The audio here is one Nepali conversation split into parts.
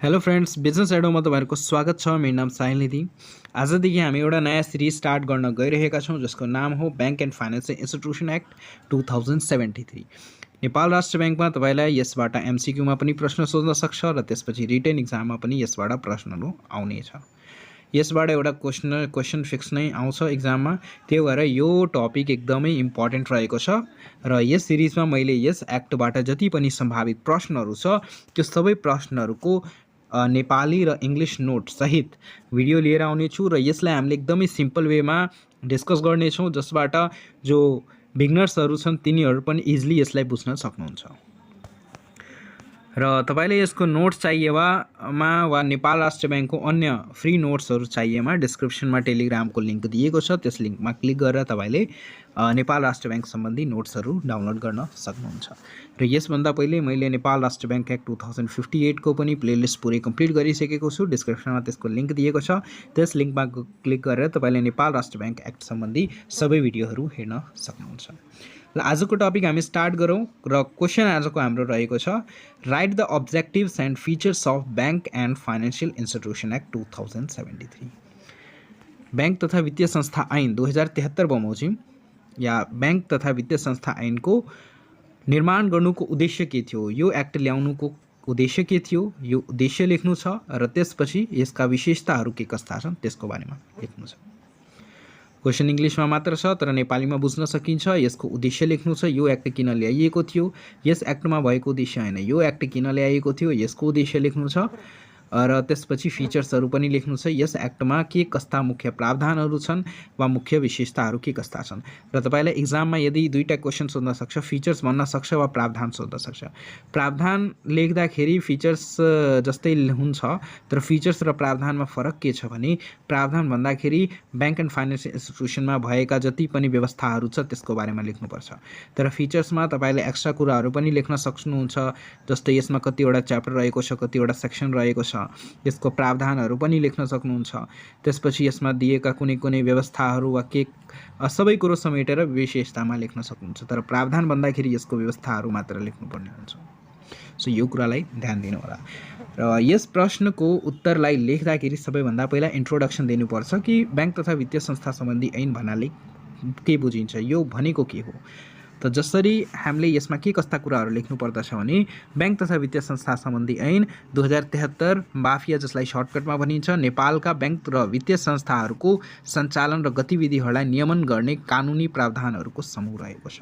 हेलो फ्रेंड्स, बिजनेस एडोमा तपाईहरुको स्वागत छ। मेरो नाम साहिल निधि। आजदेखि हामी एउटा नयाँ सिरिज स्टार्ट गर्न गइरहेका छौं जसको नाम हो bank and financial institution act 2073। Nepal राष्ट्र बैंकमा तपाईलाई यसबाट एमसीक्यूमा पनि प्रश्न सोध्न सक्छ र त्यसपछि रिटेन एक्जाममा पनि यसबाट प्रश्नहरू आउनेछ। यसबाट एउटा क्वेशन फिक्स नै आउँछ एक्जाममा। त्यही भएर यो टपिक एकदमै इम्पोर्टेन्ट रहेको छ र यस सिरिजमा मैले यस एक्टबाट जति पनि सम्भावित प्रश्नहरू छ त्यो सबै प्रश्नहरूको नेपाली र इङ्ग्लिस नोट सहित भिडियो लिएर आउनेछु र यसलाई हामीले एकदमै सिम्पल वेमा डिस्कस गर्नेछौँ जसबाट जो बिगनर्सहरू छन् तिनीहरू पनि इजिली यसलाई बुझ्न सक्नुहुन्छ। र तपाईले यसको नोट्स चाहिएमा वा नेपाल राष्ट्र बैंकको अन्य फ्री नोट्सहरू चाहिएमा डिस्क्रिप्सनमा टेलिग्रामको लिंक दिएको छ। त्यस लिंकमा क्लिक गरेर तपाईले नेपाल राष्ट्र बैंक सम्बन्धी नोट्सहरू डाउनलोड गर्न सक्नुहुन्छ। र यसभन्दा पहिले मैले नेपाल राष्ट्र बैंक एक्ट 2058 को पनि प्लेलिस्ट पुरै कम्प्लिट गरिसकेको छु। डिस्क्रिप्सनमा त्यसको लिंक दिएको छ। त्यस लिंकमा क्लिक गरेर तपाईले नेपाल राष्ट्र बैंक एक्ट सम्बन्धी सबै भिडियोहरू हेर्न सक्नुहुन्छ। ल आजको टपिक हामी स्टार्ट गरौँ र क्वेशन आजको हाम्रो रहेको छ, right the objectives and features of bank and financial institution act 2073। Bank तथा वित्तीय संस्था ऐन 2073 बमोजिम या बैंक तथा वित्तीय संस्था ऐनको निर्माण गर्नुको उद्देश्य के थियो, यो एक्ट ल्याउनुको उद्देश्य के थियो, यो उद्देश्य लेख्नु छ र त्यसपछि यसका विशेषताहरू के कस्ता छन् त्यसको बारेमा लेख्नु छ। क्वेशन इंग्लिशमा मात्र छ तर नेपालीमा बुझ्न सकिन्छ। यसको उद्देश्य लेख्नु छ, यो एक्ट किन ल्याइएको थियो, यस एक्टमा भएको उद्देश्य हैन, यो एक्ट किन ल्याइएको थियो, यसको उद्देश्य लेख्नु छ र त्यसपछि फिचर्सहरू पनि लेख्नु छ। यस एक्टमा के कस्ता मुख्य प्रावधानहरू छन् वा मुख्य विशेषताहरू के कस्ता छन्। र तपाईलाई एक्जाममा यदि दुईटा क्वेशन सोध्न सक्छ, फिचर्स भन्न सक्छ वा प्रावधान सोध्न सक्छ। प्रावधान लेख्दाखेरि फिचर्स जस्तै हुन्छ तर फिचर्स र प्रावधानमा फरक के छ भने प्रावधान भन्दाखेरि बैंक एन्ड फाइनेन्शियल इन्स्टिट्युसनमा भएका जति पनि व्यवस्थाहरू छ त्यसको बारेमा लेख्नुपर्छ। तर फिचर्समा तपाईले एक्स्ट्रा कुराहरू पनि लेख्न सक्नुहुन्छ, जस्तै यसमा कतिवटा च्याप्टर रहेको छ, कतिवटा सेक्सन रहेको छ, यसको प्रावधानहरू पनि लेख्न सक्नुहुन्छ। त्यसपछि यसमा दिएका कुनै कुनै व्यवस्थाहरू वा के सबै कुरो समेटेर विशेषतामा लेख्न सक्नुहुन्छ। तर प्रावधान भन्दाखेरि यसको व्यवस्थाहरू मात्र लेख्नुपर्ने हुन्छ। सो यो कुरालाई ध्यान दिनु होला। र यस प्रश्नको उत्तरलाई लेख्दाखेरि सबैभन्दा पहिला इन्ट्रोडक्सन दिनुपर्छ कि बैंक तथा वित्तीय संस्था सम्बन्धी ऐन भन्नाले के बुझिन्छ, यो भनेको के हो। त जसरी हामीले यसमा के कस्ता कुराहरू लेख्नु पर्दछ भने बैंक तथा वित्तीय संस्था सम्बन्धी ऐन 2073 बाफिया जसलाई सर्टकटमा भनिन्छ नेपालका बैंक र वित्तीय संस्थाहरूको सञ्चालन र गतिविधिहरूलाई नियमन गर्ने कानुनी प्रावधानहरूको समूह रहेको छ।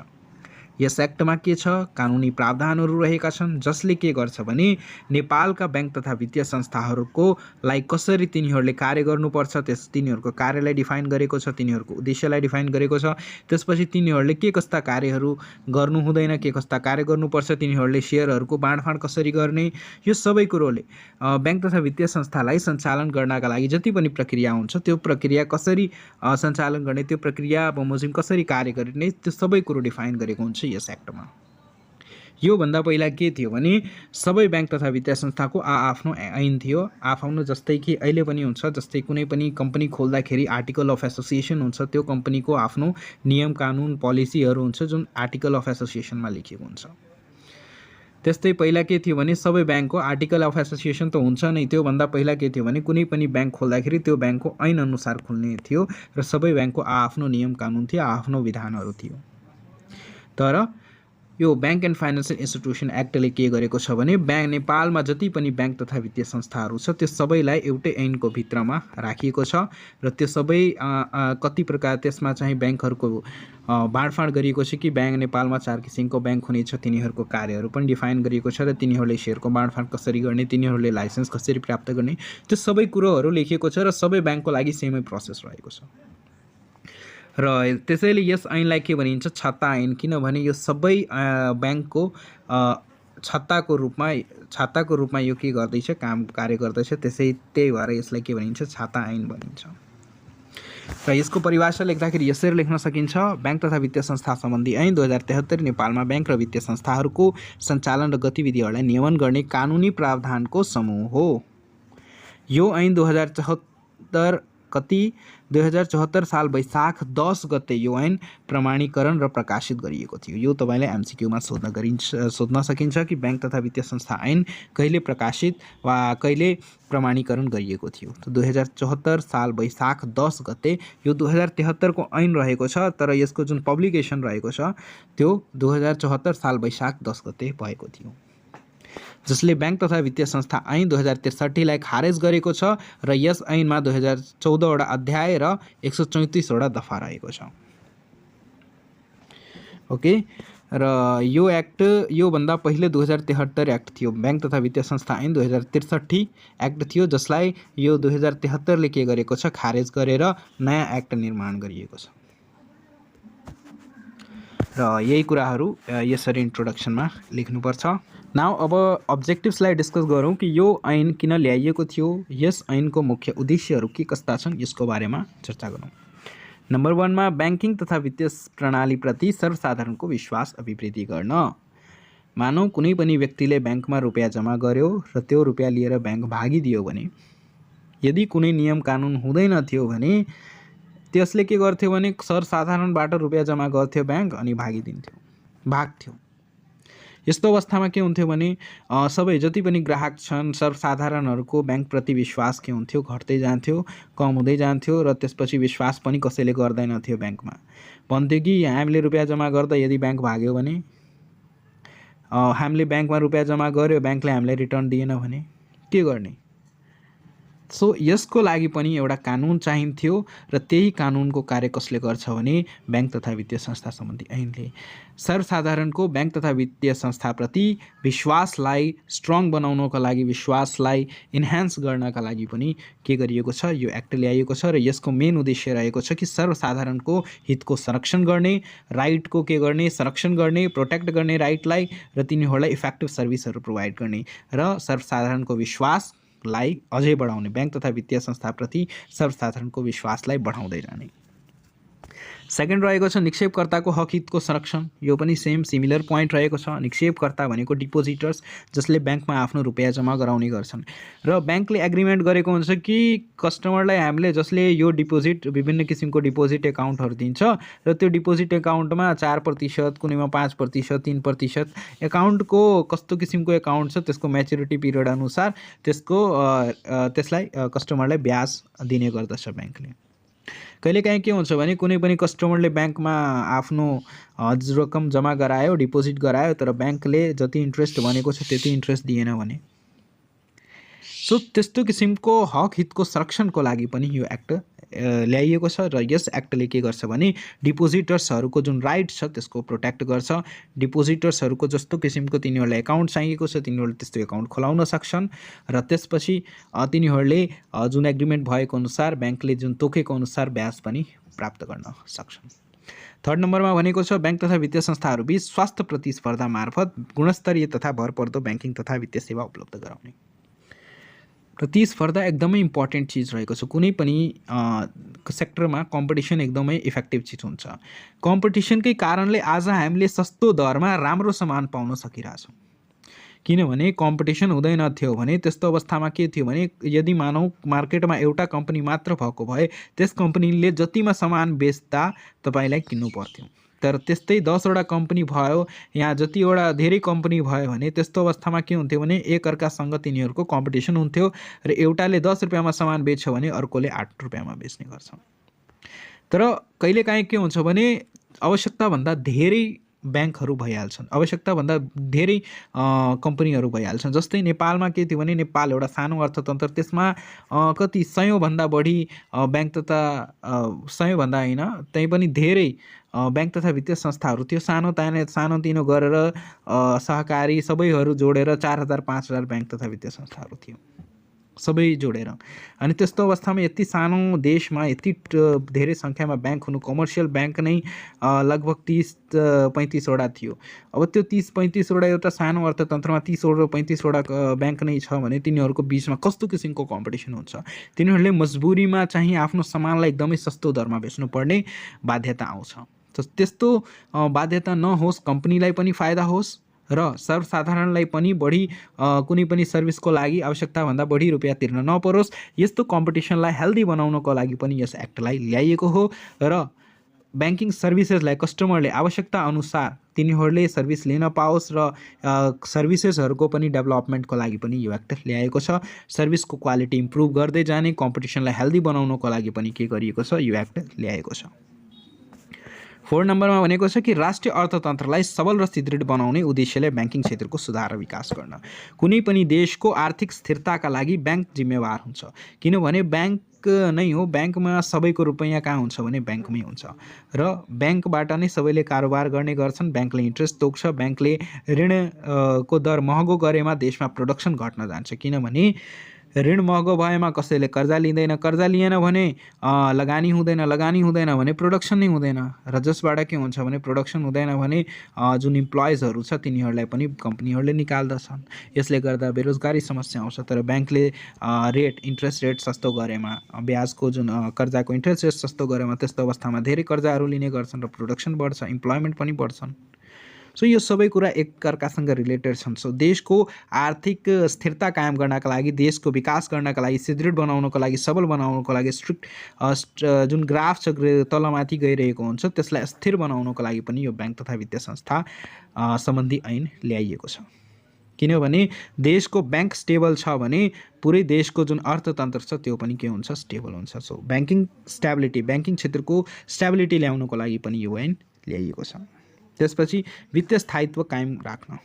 यस एक्टमा के छ, कानुनी प्रावधानहरू रहेका छन् जसले के गर्छ भने नेपालका बैंक तथा वित्तीय संस्थाहरूको लाई कसरी तिनीहरूले कार्य गर्नुपर्छ त्यस तिनीहरूको कार्यलाई डिफाइन गरेको छ, तिनीहरूको उद्देश्यलाई डिफाइन गरेको छ। त्यसपछि तिनीहरूले के कस्ता कार्यहरू गर्नु हुँदैन, के कस्ता कार्य गर्नुपर्छ, तिनीहरूले शेयरहरूको बाँडफाँड कसरी गर्ने, यो सबै कुरोले बैंक तथा वित्तीय संस्थालाई सञ्चालन गर्नका लागि जति पनि प्रक्रिया हुन्छ त्यो प्रक्रिया कसरी सञ्चालन गर्ने, त्यो प्रक्रिया बमोजिम कसरी कार्य गर्ने, त्यो सबै कुरो डिफाइन गरेको हुन्छ यस एक्टमा। यो भन्दा पहिला के थियो भने सबै बैंक तथा वित्तीय संस्थाको आफ्नो ऐन थियो, आफ्नो जस्तै कि अहिले पनि हुन्छ। जस्तै कुनै पनि कम्पनी खोल्दाखेरि आर्टिकल अफ एसोसिएसन हुन्छ, त्यो कम्पनीको आफ्नो नियम कानुन पोलिसीहरू हुन्छ जुन आर्टिकल अफ एसोसिएसनमा लेखिएको हुन्छ। त्यस्तै पहिला के थियो भने सबै बैंकको आर्टिकल अफ एसोसिएसन त हुन्छ नै, त्यो भन्दा पहिला के थियो भने कुनै पनि बैंक खोल्दाखेरि त्यो बैंकको ऐन अनुसार खुल्ने थियो र सबै बैंकको आफ्नो नियम कानुन थियो, आफ्नो विधानहरू थियो। तर यो बैंक एन्ड फाइनेन्शियल इन्स्टिट्युसन एक्टले के गरेको छ भने बैंक नेपालमा जति पनि बैंक तथा वित्तीय संस्थाहरू छ त्यो सबैलाई एउटै ऐनको भित्रमा राखिएको छ र त्यो सबै कति प्रकार त्यसमा चाहिँ बैंकहरूको बाँडफाँड गरिएको छ कि बैंक नेपालमा 4 किसिमको बैंक हुनेछ, तिनीहरूको कार्यहरू पनि डिफाइन गरिएको छ र तिनीहरूले शेयरको बाँडफाँड कसरी गर्ने, तिनीहरूले लाइसेन्स कसरी प्राप्त गर्ने, त्यो सबै कुरोहरू लेखिएको छ र सबै बैंकको लागि सेमै प्रोसेस रहेको छ। र त्यसैले यस ऐनलाई के भनिन्छ, छत्ता ऐन, किनभने यो सबै बैंकको छत्ताको रूपमा यो के गर्दैछ, काम कार्य गर्दैछ। त्यही भएर यसलाई के भनिन्छ, छत्ता ऐन भनिन्छ। र यसको परिभाषा लेख्दाखेरि यसरी लेख्न सकिन्छ, बैंक तथा वित्तीय संस्था सम्बन्धी ऐन 2073 नेपालमा बैंक र वित्तीय संस्थाहरूको सञ्चालन र गतिविधिहरूलाई नियमन गर्ने कानुनी प्रावधानको समूह हो। यो ऐन 2074 कति 2074 साल वैशाख 10 गते यो ऐन प्रमाणीकरण र प्रकाशित गरिएको थियो। यो तपाईले एमसीक्यूमा सोध्न सकिन्छ कि बैंक तथा वित्तीय संस्था ऐन कहिले प्रकाशित वा कहिले प्रमाणीकरण गरिएको थियो। तो 2074 साल वैशाख 10 गते यो 2073 को ऐन रहेको छ, तर यसको जुन पब्लिकेसन रहेको छ त्यो 2074 साल वैशाख 10 गते भएको थियो, जसले बैंक तथा वित्तीय संस्था ऐन 2063 लाई खारेज गरेको छ र यस ऐनमा 2014 वटा अध्याय र 134 वटा दफा रहेको छ। ओके, र यो एक्ट यो भन्दा पहिले 2073 एक्ट थियो, बैंक तथा वित्तीय संस्था ऐन 2063 एक्ट थियो, जसलाई यो 2073 ले के गरेको छ, खारेज गरेर नयाँ एक्ट निर्माण गरिएको छ। र यही कुराहरू यसरी इन्ट्रोडक्सनमा लेख्नुपर्छ। नाउ अब अब्जेक्टिभ्सलाई डिस्कस गरौँ कि यो ऐन किन ल्याइएको थियो, यस ऐनको मुख्य उद्देश्यहरू के कस्ता छन्, यसको बारेमा चर्चा गरौँ। नम्बर 1 मा बैंकिङ तथा वित्तीय प्रणालीप्रति सर्वसाधारणको विश्वास अभिवृद्धि गर्न। मानौ कुनै पनि व्यक्तिले बैंकमा रुपियाँ जम्मा गर्यो र त्यो रुपियाँ लिएर बैंक भागिदियो भने, यदि कुनै नियम कानुन हुँदैन थियो भने त्यसले के गर्थ्यो भने सर्वसाधारणबाट रुपियाँ जम्मा गर्थ्यो बैंक अनि भाग्थ्यो। यस्तो अवस्थामा के हुन्थ्यो भने सबै जति पनि ग्राहक छन् सर्वसाधारणहरूको बैंकप्रति विश्वास के हुन्थ्यो, घट्दै जान्थ्यो, कम हुँदै जान्थ्यो र त्यसपछि विश्वास पनि कसैले गर्दैनथ्यो बैंकमा। भन्थ्यो कि हामीले रुपियाँ जम्मा गर्दा यदि बैंक भाग्यो भने, हामीले बैंकमा रुपियाँ जम्मा गर्यो बैंकले हामीलाई रिटर्न दिएन भने के गर्ने। सो यसको लागि पनि एउटा कानुन चाहिन्थ्यो र त्यही कानुनको कार्य कसले गर्छ भने बैंक तथा वित्तीय संस्था सम्बन्धी ऐनले। सर्वसाधारणको बैंक तथा वित्तीय संस्थाप्रति विश्वासलाई स्ट्रङ बनाउनको लागि, विश्वासलाई इन्हान्स गर्नका लागि पनि के गरिएको छ, यो एक्ट ल्याइएको छ र यसको मेन उद्देश्य रहेको छ कि सर्वसाधारणको हितको संरक्षण गर्ने, राइटको के गर्ने, संरक्षण गर्ने, प्रोटेक्ट गर्ने राइटलाई र तिनीहरूलाई इफेक्टिभ सर्भिसहरू प्रोभाइड गर्ने र सर्वसाधारणको विश्वासलाई अझै बढाउने, बैंक तथा वित्तीय संस्थाप्रति सर्वसाधारणको विश्वासलाई बढाउँदै जाने। सेकेन्ड रहेको छ निक्षेपकर्ताको हक हितको संरक्षण। यो पनि सेम सिमिलर पोइन्ट रहेको छ। निक्षेपकर्ता भनेको डिपोजिटर्स, जसले बैंकमा आफ्नो रुपियाँ जम्मा गराउने गर्छन् र बैंकले एग्रिमेन्ट गरेको हुन्छ कि कस्टमरलाई हामीले जसले यो डिपोजिट विभिन्न किसिमको डिपोजिट एकाउन्टहरू दिन्छ र त्यो डिपोजिट एकाउन्टमा 4%, कुनैमा 5%, 3%, एकाउन्टको कस्तो किसिमको एकाउन्ट छ त्यसको म्याच्युरिटी पिरियड अनुसार त्यसलाई कस्टमरलाई ब्याज दिने गर्दछ बैंकले। कहिलेकाहीँ के हुन्छ भने कुनै पनि कस्टमरले बैंकमा आफ्नो रकम जम्मा गरायो, डिपोजिट गरायो, तर बैंकले जति इन्ट्रेस्ट भनेको छ त्यति इन्ट्रेस्ट दिएन भने, सो त्यस्तो किसिमको हक हितको संरक्षणको लागि पनि यो एक्ट ल्याइएको छ र यस एक्टले के गर्छ भने डिपोजिटर्सहरूको जुन राइट छ त्यसको प्रोटेक्ट गर्छ। डिपोजिटर्सहरूको जस्तो किसिमको तिनीहरूलाई एकाउन्ट चाहिएको छ तिनीहरूले त्यस्तो एकाउन्ट खोलाउन सक्छन् र त्यसपछि तिनीहरूले जुन एग्रिमेन्ट भएको अनुसार बैंकले जुन तोकेको अनुसार ब्याज पनि प्राप्त गर्न सक्छन्। थर्ड नम्बरमा भनेको छ बैंक तथा वित्तीय संस्थाहरूबीच स्वास्थ्य प्रतिस्पर्धा मार्फत गुणस्तरीय तथा भरपर्दो बैंकिङ तथा वित्तीय सेवा उपलब्ध गराउने। प्रतिस्पर्धा एकदमै इम्पोर्टेन्ट चिज रहेको छ। कुनै पनि सेक्टरमा कम्पिटिसन एकदमै इफेक्टिभ चिज हुन्छ। कम्पिटिसनकै कारणले आज हामीले सस्तो दरमा राम्रो सामान पाउन सकिरहेछौँ। किनभने कम्पिटिसन हुँदैन थियो भने त्यस्तो अवस्थामा के थियो भने यदि मानौ मार्केटमा एउटा कम्पनी मात्र भएको भए त्यस कम्पनीले जतिमा सामान बेच्दा तपाईलाई किन्नु पर्थ्यो, तर त्यस्तै 10 वटा कम्पनी भयो, यहाँ जतिवटा धेरै कम्पनी भयो भने त्यस्तो अवस्थामा के हुन्थ्यो भने एकअर्कासँग तिनीहरूको कम्पिटिसन हुन्थ्यो र एउटाले 10 रुपियाँमा सामान बेच्छ भने अर्कोले 8 रुपियाँमा बेच्ने गर्छ। तर कहिलेकाहीँ के हुन्छ भने आवश्यकताभन्दा धेरै बैंकहरू भइहाल्छन्, आवश्यकताभन्दा धेरै कम्पनीहरू भइहाल्छन्। जस्तै नेपालमा के थियो भने नेपाल एउटा सानो अर्थतन्त्र, त्यसमा कति 100 भन्दा बढी बैंक तथा 100 भन्दा हैन तै पनि धेरै बैंक तथा वित्तीय संस्थाहरू थियो। सानोतिनो गरेर सहकारी सबैहरू जोडेर 4000 5000 बैंक तथा वित्तीय संस्थाहरू थियो, सबै जोडेर। अनि त्यस्तो अवस्थामा यति सानो देशमा यति धेरै सङ्ख्यामा बैंक हुनु, कमर्सियल बैंक नै लगभग 30-35 वटा थियो। अब त्यो 30-35 वटा एउटा सानो अर्थतन्त्रमा 30-35 वटा बैंक नै छ भने तिनीहरूको बिचमा कस्तो किसिमको कम्पिटिसन हुन्छ। तिनीहरूले मजबुरीमा चाहिँ आफ्नो सामानलाई एकदमै सस्तो दरमा बेच्नुपर्ने बाध्यता आउँछ। त्यस्तो बाध्यता नहोस्, कम्पनीलाई पनि फाइदा होस् र सर्वसाधारणलाई पनि बढी कुनै पनि सर्भिसको लागि आवश्यकताभन्दा बढी रुपियाँ तिर्न नपरोस्, यस्तो कम्पिटिसनलाई हेल्दी बनाउनको लागि पनि यस एक्टलाई ल्याइएको हो। र ब्याङ्किङ सर्भिसेसलाई कस्टमरले आवश्यकता अनुसार तिनीहरूले सर्भिस लिन पाओस् र सर्भिसेसहरूको पनि डेभलपमेन्टको लागि पनि यो एक्ट ल्याएको छ। सर्भिसको क्वालिटी इम्प्रुभ गर्दै जाने, कम्पिटिसनलाई हेल्दी बनाउनको लागि पनि के गरिएको छ, यो एक्ट ल्याएको छ। 4 नम्बरमा भनेको छ कि राष्ट्रिय अर्थतन्त्रलाई सबल र सुदृढ बनाउने उद्देश्यले ब्याङ्किङ क्षेत्रको सुधार र विकास गर्न। कुनै पनि देशको आर्थिक स्थिरताका लागि ब्याङ्क जिम्मेवार हुन्छ, किनभने ब्याङ्क नै हो, ब्याङ्कमा सबैको रुपैयाँ कहाँ हुन्छ भने ब्याङ्कमै हुन्छ र ब्याङ्कबाट नै सबैले कारोबार गर्ने गर्छन्। ब्याङ्कले इन्ट्रेस्ट तोक्छ, ब्याङ्कले ऋण को दर महँगो गरेमा देशमा प्रोडक्सन घट्न जान्छ, किनभने ऋण महँगो भएमा कसैले कर्जा लिँदैन, कर्जा लिएन भने लगानी हुँदैन, लगानी हुँदैन भने प्रोडक्सन नै हुँदैन र जसबाट के हुन्छ भने प्रोडक्सन हुँदैन भने जुन इम्प्लोइजहरू छ तिनीहरूलाई पनि कम्पनीहरूले निकाल्दछन्। यसले गर्दा बेरोजगारी समस्या आउँछ। तर ब्याङ्कले इन्ट्रेस्ट रेट सस्तो गरेमा, ब्याजको जुन कर्जाको इन्ट्रेस्ट रेट सस्तो गरेमा त्यस्तो अवस्थामा धेरै कर्जाहरू लिने गर्छन् र प्रोडक्सन बढ्छ, इम्प्लोइमेन्ट पनि बढ्छन्। सो यो सबै कुरा एकअर्कासँग रिलेटेड छन्। सो देशको आर्थिक स्थिरता कायम गर्नका लागि, देशको विकास गर्नका लागि, सुदृढ बनाउनको लागि, सबल बनाउनको लागि जुन ग्राफ छ तलमाथि गइरहेको हुन्छ त्यसलाई स्थिर बनाउनको लागि पनि यो ब्याङ्क तथा वित्तीय संस्था सम्बन्धी ऐन ल्याइएको छ। किनभने देशको ब्याङ्क स्टेबल छ भने पुरै देशको जुन अर्थतन्त्र छ त्यो पनि के हुन्छ, स्टेबल हुन्छ। सो ब्याङ्किङ स्टेबिलिटी, ब्याङ्किङ क्षेत्रको स्टेबिलिटी ल्याउनको लागि पनि यो ऐन ल्याइएको छ। त्यसपछि वित्तीय स्थायित्व कायम राख्न,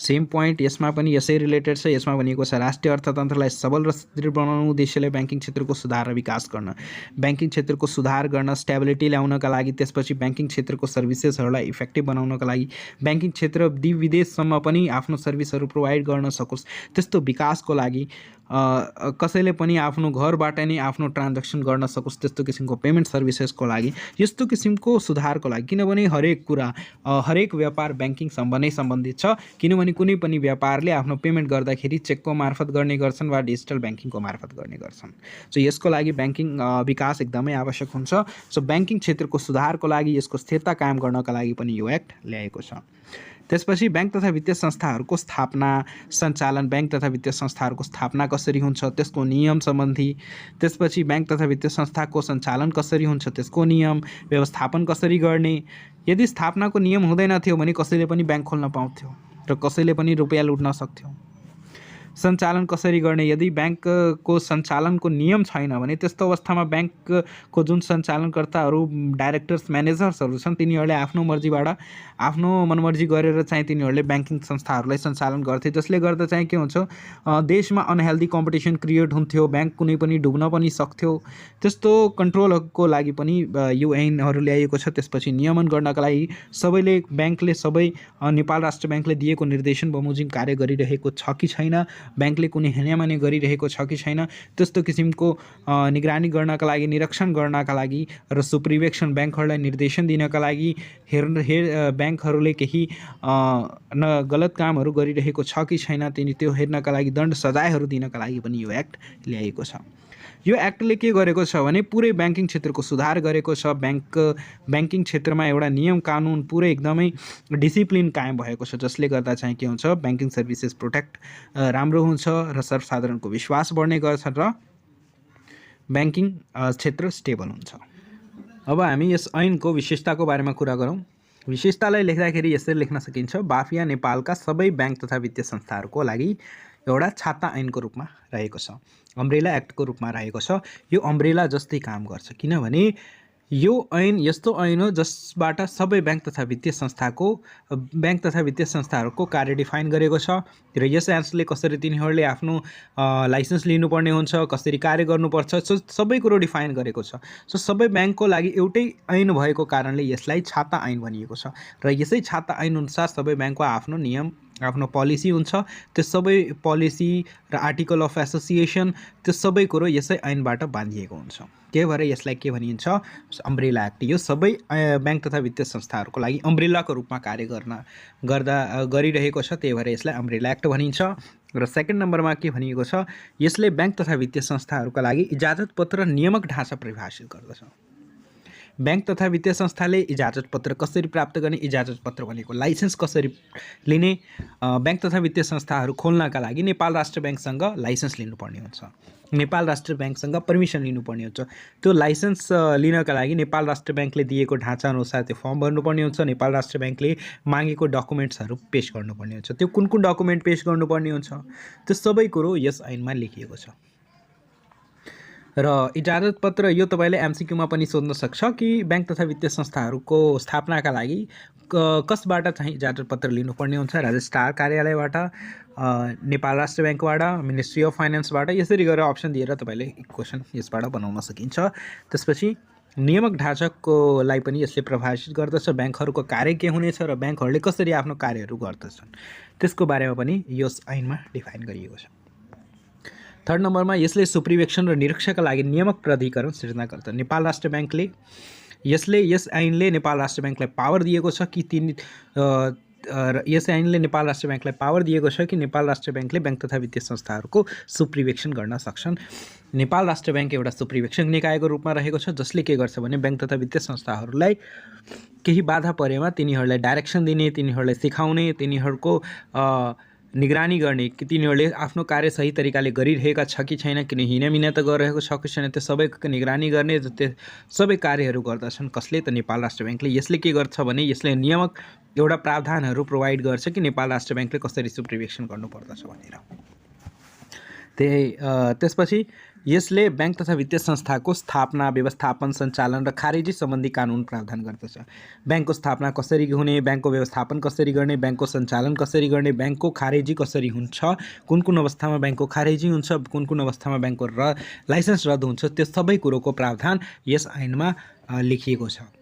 सेम पोइन्ट यसमा पनि यसै रिलेटेड छ। यसमा भनिएको छ राष्ट्रिय अर्थतन्त्रलाई सबल र सुदृढ बनाउनु उद्देश्यले ब्याङ्किङ क्षेत्रको सुधार र विकास गर्न। ब्याङ्किङ क्षेत्रको सुधार गर्न, स्टेबिलिटी ल्याउनका लागि, त्यसपछि ब्याङ्किङ क्षेत्रको सर्भिसेसहरूलाई इफेक्टिभ बनाउनका लागि, ब्याङ्किङ क्षेत्र विदेशसम्म पनि आफ्नो सर्भिसहरू प्रोभाइड गर्न सकोस्, त्यस्तो विकासको लागि, कसैले पनि आफ्नो घरबाट नै आफ्नो ट्रान्ज्याक्सन गर्न सकोस् त्यस्तो किसिमको पेमेन्ट सर्भिसेसको लागि, यस्तो किसिमको सुधारको लागि। किनभने हरेक कुरा, हरेक व्यापार ब्याङ्किङसँग नै सम्बन्धित छ। किनभने कुनै पनि व्यापारले आफ्नो पेमेन्ट गर्दाखेरि चेकको मार्फत गर्ने गर्छन् वा डिजिटल ब्याङ्किङको मार्फत गर्ने गर्छन्। सो यसको लागि ब्याङ्किङ विकास एकदमै आवश्यक हुन्छ। सो ब्याङ्किङ क्षेत्रको सुधारको लागि, यसको स्थिरता कायम गर्नका लागि पनि यो एक्ट ल्याएको छ। त्यसपछि ब्याङ्क तथा वित्तीय संस्थाहरूको स्थापना, सञ्चालन, ब्याङ्क तथा वित्तीय संस्थाहरूको स्थापना कसरी हुन्छ त्यसको नियम सम्बन्धी, त्यसपछि ब्याङ्क तथा वित्तीय संस्थाको सञ्चालन कसरी हुन्छ त्यसको नियम, व्यवस्थापन कसरी गर्ने। यदि स्थापनाको नियम हुँदैन थियो भने कसैले पनि ब्याङ्क खोल्न पाउँथ्यो र कसैले पनि रुपियाँ लुट्न सक्थ्यो। सञ्चालन कसरी गर्ने, यदि ब्याङ्कको सञ्चालनको नियम छैन भने त्यस्तो अवस्थामा ब्याङ्कको जुन सञ्चालनकर्ताहरू, डाइरेक्टर्स, म्यानेजर्सहरू छन् तिनीहरूले आफ्नो मर्जीबाट, आफ्नो मनमर्जी गरेर चाहिँ तिनीहरूले ब्याङ्किङ संस्थाहरूलाई सञ्चालन गर्थे, जसले गर्दा चाहिँ के हुन्छ, देशमा अनहेल्दी कम्पिटिसन क्रिएट हुन्थ्यो, ब्याङ्क कुनै पनि डुब्न पनि सक्थ्यो। त्यस्तो कन्ट्रोलको लागि पनि यो ऐनहरू ल्याइएको छ। त्यसपछि नियमन गर्नका लागि ब्याङ्कले सबै नेपाल राष्ट्र ब्याङ्कले दिएको निर्देशन बमोजिम कार्य गरिरहेको छ कि छैन, ब्याङ्कले कुनै हेर्यामाने गरिरहेको छ कि छैन, त्यस्तो किसिमको निगरानी गर्नका लागि, निरीक्षण गर्नका लागि र सुप्रिभेक्सन ब्याङ्कहरूलाई निर्देशन दिनका लागि, ब्याङ्कहरूले केही गलत कामहरू गरिरहेको छ कि छैन त्यो हेर्नका लागि, दण्ड सजायहरू दिनका लागि पनि यो एक्ट ल्याएको छ। यो एक्टले के गरेको छ भने पुरै ब्याङ्किङ क्षेत्रको सुधार गरेको छ। ब्याङ्किङ क्षेत्रमा एउटा नियम कानुन पुरै एकदमै डिसिप्लिन कायम भएको छ, जसले गर्दा चाहिँ के हुन्छ, ब्याङ्किङ सर्भिसेस प्रोटेक्ट राम्रो हुन्छ र सर्वसाधारणको विश्वास बढ्ने गर्छ र ब्याङ्किङ क्षेत्र स्टेबल हुन्छ। अब हामी यस ऐनको विशेषताको बारेमा कुरा गरौँ। विशेषतालाई लेख्दाखेरि यसरी लेख्न सकिन्छ: बाफिया नेपालका सबै ब्याङ्क तथा वित्तीय संस्थाहरूको लागि एउटा छाता ऐनको रूपमा रहेको छ, अम्ब्रेला एक्टको रूपमा रहेको छ। यो अम्ब्रेला जस्तै काम गर्छ, किनभने यो ऐन यस्तो ऐन हो जसबाट सबै ब्याङ्क तथा वित्तीय संस्थाहरूको कार्य डिफाइन गरेको छ र यस ऐनले कसरी तिनीहरूले आफ्नो लाइसेन्स लिनुपर्ने हुन्छ, कसरी कार्य गर्नुपर्छ, सबै कुरो डिफाइन गरेको छ। सो सबै ब्याङ्कको लागि एउटै ऐन भएको कारणले यसलाई छाता ऐन भनिएको छ र यसै छाता ऐन अनुसार सबै ब्याङ्कको आफ्नो नियम, आफ्नो पोलिसी हुन्छ। त्यो सबै पोलिसी र आर्टिकल अफ एसोसिएसन, त्यो सबै कुरो यसै ऐनबाट बाँधिएको हुन्छ। त्यही भएर यसलाई के भनिन्छ, अम्ब्रेला एक्ट। यो सबै ब्याङ्क तथा वित्तीय संस्थाहरूको लागि अम्ब्रेलाको रूपमा कार्य गरिरहेको छ, त्यही भएर यसलाई अम्ब्रेला एक्ट भनिन्छ। र सेकेन्ड नम्बरमा के भनिएको छ, यसले ब्याङ्क तथा वित्तीय संस्थाहरूका लागि इजाजत पत्र नियामक ढाँचा परिभाषित गर्दछ। बैंक तथा वित्तीय संस्थाले इजाजत पत्र कसरी प्राप्त गर्ने, इजाजत पत्र भनेको लाइसेन्स कसरी लिने, बैंक तथा वित्तीय संस्थाहरू खोल्नका लागि नेपाल राष्ट्र बैंकसँग लाइसेन्स लिनुपर्ने हुन्छ, नेपाल राष्ट्र बैंकसँग पर्मिसन लिनुपर्ने हुन्छ। त्यो लाइसेन्स लिनका लागि नेपाल राष्ट्र बैंकले दिएको ढाँचा अनुसार त्यो फर्म भर्नुपर्ने हुन्छ, नेपाल राष्ट्र बैंकले मागेको डकुमेन्ट्सहरू पेश गर्नुपर्ने हुन्छ। त्यो कुन कुन डकुमेन्ट पेश गर्नुपर्ने हुन्छ त्यो सबै कुरो यस ऐनमा लेखिएको छ। र इजाजत पत्र यो तपाईँले एमसीक्यूमा पनि सोध्न सक्छ कि बैंक तथा वित्तीय संस्थाहरूको स्थापनाका लागि कसबाट चाहिँ इजाजत पत्र लिनुपर्ने हुन्छ, रजिस्ट्रार कार्यालयबाट, नेपाल राष्ट्र बैंकबाट, मिनिस्ट्री अफ फाइनेन्सबाट, यसरी गरेर अप्सन दिएर तपाईँले क्वेसन यसबाट बनाउन सकिन्छ। त्यसपछि नियामक ढाँचाकोलाई पनि यसले प्रभावित गर्दछ, ब्याङ्कहरूको कार्य के हुनेछ र ब्याङ्कहरूले कसरी आफ्नो कार्यहरू गर्दछन् त्यसको बारेमा पनि यस ऐनमा डिफाइन गरिएको छ। थर्ड नम्बरमा यसले सुपरिवेक्षण र निरीक्षणका लागि नियामक प्राधिकरण सिर्जना गर्छ। नेपाल राष्ट्र बैंकले यस ऐनले नेपाल राष्ट्र बैंकलाई पावर दिएको छ कि यस ऐनले नेपाल राष्ट्र बैंकलाई पावर दिएको छ कि नेपाल राष्ट्र बैंकले बैंक तथा वित्तीय संस्थाहरूको सुपरिवेक्षण गर्न सक्छन्। नेपाल राष्ट्र बैंक एउटा सुपरिवेक्षण निकायको रूपमा रहेको छ, जसले के गर्छ भने बैंक तथा वित्तीय संस्थाहरूलाई केही बाधा परेमा तिनीहरूलाई डाइरेक्सन दिने, तिनीहरूलाई सिकाउने, तिनीहरूको निगरानी गर्ने कि तिनीहरूले आफ्नो कार्य सही तरिकाले गरिरहेका छ कि छैन, किन हिनामिना त गरिरहेको छ कि छैन, त्यो सबैको निगरानी गर्ने त्यो सबै कार्यहरू गर्दछन् कसले, त नेपाल राष्ट्र बैंकले। यसले के गर्छ भने यसले नियामक एउटा प्रावधानहरू प्रोभाइड गर्छ कि नेपाल राष्ट्र बैंकले कसरी सुपरिवेक्षण गर्नुपर्दछ भनेर। त्यसपछि यसले बैंक तथा वित्तीय संस्थाको स्थापना, व्यवस्थापन, सञ्चालन र खारेजी सम्बन्धी कानुन प्रावधान गर्दछ। ब्याङ्कको स्थापना कसरी हुने, ब्याङ्कको व्यवस्थापन कसरी गर्ने, ब्याङ्कको सञ्चालन कसरी गर्ने, ब्याङ्कको खारेजी कसरी हुन्छ, कुन कुन अवस्थामा ब्याङ्कको खारेजी हुन्छ, कुन कुन अवस्थामा ब्याङ्कको लाइसेन्स रद्द हुन्छ, त्यो सबै कुरोको प्रावधान यस ऐनमा लेखिएको छ।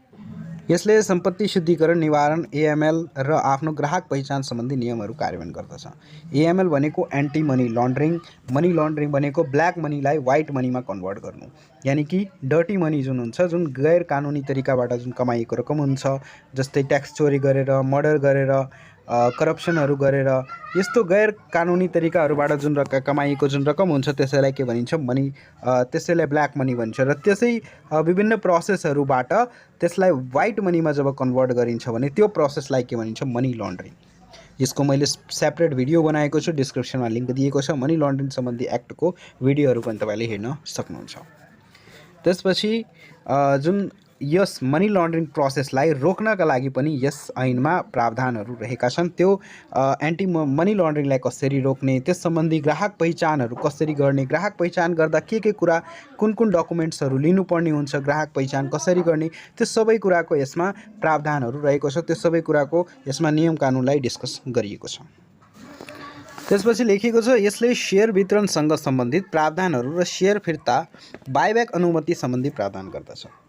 यसले सम्पत्ति शुद्धिकरण, निवारण, एएमएल र आफ्नो ग्राहक पहिचान सम्बन्धी नियमहरू कार्यान्वयन गर्दछ। एएमएल भनेको anti money laundering, money laundering भनेको ब्ल्याक मनीलाई व्हाइट मनीमा कन्भर्ट गर्नु, यानी कि डर्टी मनी जुन हुन्छ, जुन गैर कानुनी तरिकाबाट जुन कमाइएको रकम हुन्छ, जस्तै ट्याक्स चोरी गरेर, मर्डर गरेर, करप्सनहरू गरेर, यस्तो गैर कानुनी तरिकाहरूबाट जुन कमाइएको जुन रकम हुन्छ त्यसैलाई के भनिन्छ, मनी, त्यसैलाई ब्ल्याक मनी भन्छ। र त्यसै विभिन्न प्रोसेसहरूबाट त्यसलाई व्हाइट मनीमा जब कन्भर्ट गरिन्छ भने त्यो प्रोसेसलाई के भनिन्छ, मनी लन्ड्रिङ। यसको मैले सेपरेट भिडियो बनाएको छु, डिस्क्रिप्सनमा लिङ्क दिएको छ। मनी लन्ड्रिङ सम्बन्धी एक्टको भिडियोहरू पनि तपाईँले हेर्न सक्नुहुन्छ। त्यसपछि जुन यस मनी लन्ड्रिङ प्रोसेसलाई रोक्नका लागि पनि यस ऐनमा प्रावधानहरू रहेका छन्। त्यो एन्टी मनी लन्ड्रिङलाई कसरी रोक्ने, त्यस सम्बन्धी ग्राहक पहिचानहरू कसरी गर्ने, ग्राहक पहिचान गर्दा के कुरा, कुन कुन डकुमेन्ट्सहरू लिनुपर्ने हुन्छ, ग्राहक पहिचान कसरी गर्ने, त्यो सबै कुराको यसमा प्रावधानहरू रहेको छ। त्यो सबै कुराको यसमा नियम कानुनलाई डिस्कस गरिएको छ। त्यसपछि लेखिएको छ यसले सेयर वितरणसँग सम्बन्धित प्रावधानहरू र सेयर फिर्ता, बाइब्याक अनुमति सम्बन्धी प्रावधान गर्दछ।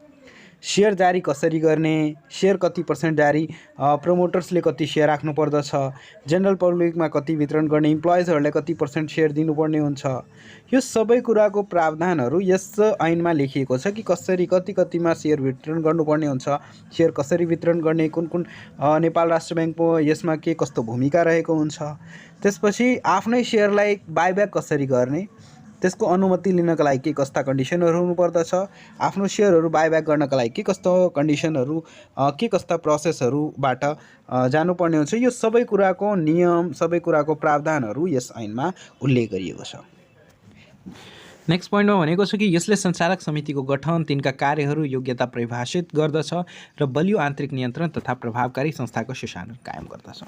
सेयर जारी कसरी गर्ने, सेयर कति % जारी, प्रमोटर्सले कति सेयर राख्नु पर्दछ, जनरल पब्लिकमा कति वितरण गर्ने, इम्प्लोइजहरूलाई कति % सेयर दिनुपर्ने हुन्छ, यो सबै कुराको प्रावधानहरू यस ऐनमा लेखिएको छ कि कसरी कतिमा सेयर वितरण गर्नुपर्ने हुन्छ, सेयर कसरी वितरण गर्ने, कुन कुन नेपाल राष्ट्र बैंकको यसमा के कस्तो भूमिका रहेको हुन्छ। त्यसपछि आफ्नै सेयरलाई बाइब्याक कसरी गर्ने, त्यसको अनुमति लिनका लागि के कस्ता कन्डिसनहरू हुनुपर्दछ, आफ्नो सेयरहरू बाइब्याक गर्नका लागि के कस्तो कन्डिसनहरू, के कस्ता प्रोसेसहरूबाट जानुपर्ने हुन्छ, यो सबै कुराको नियम, सबै कुराको प्रावधानहरू यस ऐनमा उल्लेख गरिएको छ। नेक्स्ट पोइन्टमा भनेको छ कि यसले सञ्चालक समितिको गठन, तिनका कार्यहरू, योग्यता परिभाषित गर्दछ र बलियो आन्तरिक नियन्त्रण तथा प्रभावकारी संस्थाको सञ्चालन कायम गर्दछ।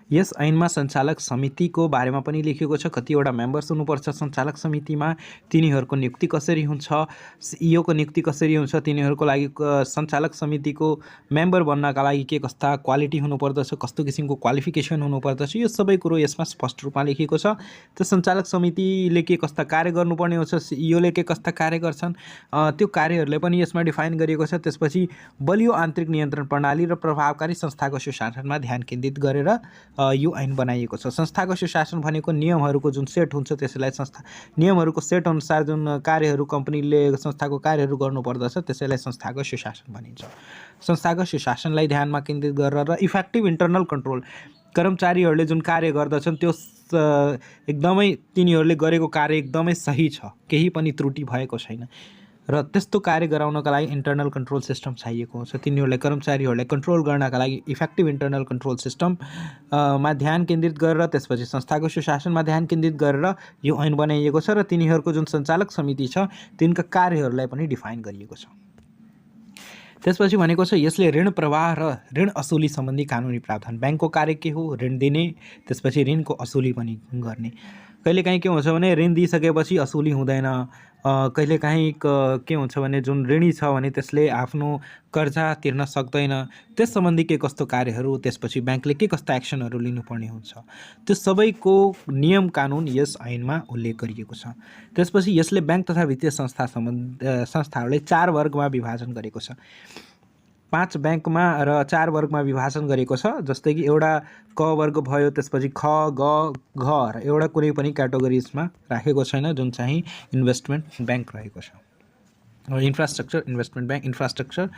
यस ऐनमा सञ्चालक समितिको बारेमा पनि लेखिएको छ, कतिवटा मेम्बर्स हुनुपर्छ सञ्चालक समितिमा, तिनीहरूको नियुक्ति कसरी हुन्छ, सिइओको नियुक्ति कसरी हुन्छ, तिनीहरूको लागि सञ्चालक समितिको मेम्बर बन्नका लागि के कस्ता क्वालिटी हुनुपर्दछ, कस्तो किसिमको क्वालिफिकेसन हुनुपर्दछ, यो सबै कुरो यसमा स्पष्ट रूपमा लेखिएको छ। त्यो सञ्चालक समितिले के कस्ता कार्य गर्नुपर्ने हुन्छ, सिइओले के कस्ता कार्य गर्छन्, त्यो कार्यहरूले पनि यसमा डिफाइन गरिएको छ। त्यसपछि बलियो आन्तरिक नियन्त्रण प्रणाली र प्रभावकारी संस्थाको सुशासनमा ध्यान केन्द्रित गरेर यो ऐन बनाइएको छ। संस्थाको सुशासन भनेको नियमहरूको जुन सेट हुन्छ त्यसैलाई नियमहरूको सेट अनुसार जुन कार्यहरू कम्पनीले संस्थाको कार्यहरू गर्नुपर्दछ त्यसैलाई संस्थाको सुशासन भनिन्छ। संस्थाको सुशासनलाई ध्यानमा केन्द्रित गरेर र इफेक्टिभ इन्टरनल कन्ट्रोल, कर्मचारीहरूले जुन कार्य गर्दछन् त्यो एकदमै तिनीहरूले गरेको कार्य एकदमै सही छ, केही पनि त्रुटि भएको छैन, र त्यस्तो कार्य गराउनका लागि इन्टर्नल कन्ट्रोल सिस्टम चाहिएको हुन्छ। तिनीहरूलाई कर्मचारीहरूलाई कन्ट्रोल गर्नका लागि इफेक्टिभ इन्टर्नल कन्ट्रोल सिस्टम मा ध्यान केन्द्रित गरेर त्यसपछि संस्थाको सुशासनमा ध्यान केन्द्रित गरेर यो ऐन बनाइएको छ र तिनीहरूको जुन सञ्चालक समिति छ तिनका कार्यहरूलाई पनि डिफाइन गरिएको छ। त्यसपछि भनेको छ यसले ऋण प्रवाह र ऋण असुली सम्बन्धी कानुनी प्रावधान। ब्याङ्कको कार्य के हो? ऋण दिने, त्यसपछि ऋणको असुली पनि गर्ने। कहिलेकाहीँ के हुन्छ भने ऋण दिइसकेपछि असुली हुँदैन। कहिलेकाहीँ के हुन्छ भने जुन ऋणी छ भने त्यसले आफ्नो कर्जा तिर्न सक्दैन। त्यस सम्बन्धी के कस्तो कार्यहरू, त्यसपछि ब्याङ्कले के कस्ता एक्सनहरू लिनुपर्ने हुन्छ, त्यो सबैको नियम कानुन यस ऐनमा उल्लेख गरिएको छ। त्यसपछि यसले ब्याङ्क तथा वित्तीय संस्थाहरूलाई 4 वर्गमा विभाजन गरेको छ। 5 ब्याङ्कमा र 4 वर्गमा विभाजन गरेको छ। जस्तै कि एउटा क वर्ग भयो, त्यसपछि ख, ग, घ र एउटा कुनै पनि क्याटेगोरिजमा राखेको छैन, जुन चाहिँ इन्भेस्टमेन्ट ब्याङ्क रहेको छ। Infrastructure investment bank, infrastructure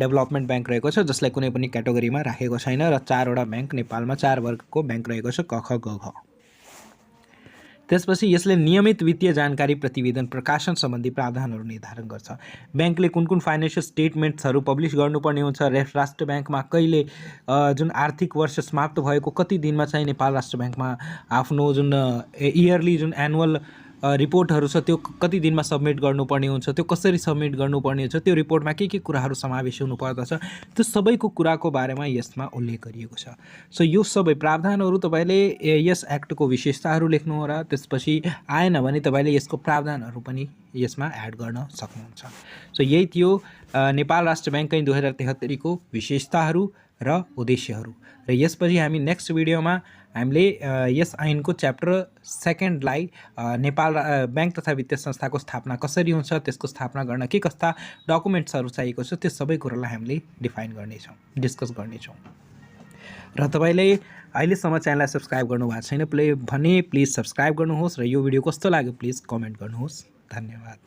development bank रहेको छ, जसलाई कुनै पनि क्याटेगोरीमा राखेको छैन। र 4 वटा ब्याङ्क नेपालमा 4 वर्गको ब्याङ्क रहेको छ, क, ख, ग, घ। त्यसपछि यसले नियमित वित्तीय जानकारी प्रतिवेदन प्रकाशन सम्बन्धी प्रावधानहरू निर्धारण गर्छ। ब्याङ्कले कुन कुन फाइनेन्सियल स्टेटमेन्ट्सहरू पब्लिस गर्नुपर्ने हुन्छ, राष्ट्र ब्याङ्कमा कहिले जुन आर्थिक वर्ष समाप्त भएको कति दिनमा चाहिँ नेपाल राष्ट्र ब्याङ्कमा आफ्नो जुन इयरली जुन एनुअल रिपोर्टहरू छ त्यो कति दिनमा सबमिट गर्नुपर्ने हुन्छ, त्यो कसरी सबमिट गर्नुपर्ने हुन्छ, त्यो रिपोर्टमा के कुराहरू समावेश हुनुपर्दछ, त्यो सबैको कुराको बारेमा यसमा उल्लेख गरिएको छ। सो यो सबै प्रावधानहरू तपाईँले यस एक्टको विशेषताहरू लेख्नु हो र त्यसपछि आएन भने तपाईँले यसको प्रावधानहरू पनि यसमा एड गर्न सक्नुहुन्छ। सो यही थियो नेपाल राष्ट्र ब्याङ्क ऐन 2073 को विशेषताहरू र उद्देश्यहरू। र यसपछि हामी नेक्स्ट भिडियोमा हामीले यस ऐनको च्याप्टर 2लाई नेपाल ब्याङ्क तथा वित्तीय संस्थाको स्थापना कसरी हुन्छ, त्यसको स्थापना गर्न के कस्ता डकुमेन्ट्सहरू चाहिएको छ, त्यो सबै कुरालाई हामीले डिस्कस गर्नेछौँ। र तपाईँले अहिलेसम्म च्यानललाई सब्सक्राइब गर्नुभएको छैन भने प्लिज सब्सक्राइब गर्नुहोस् र यो भिडियो कस्तो लाग्यो प्लिज कमेन्ट गर्नुहोस्। धन्यवाद।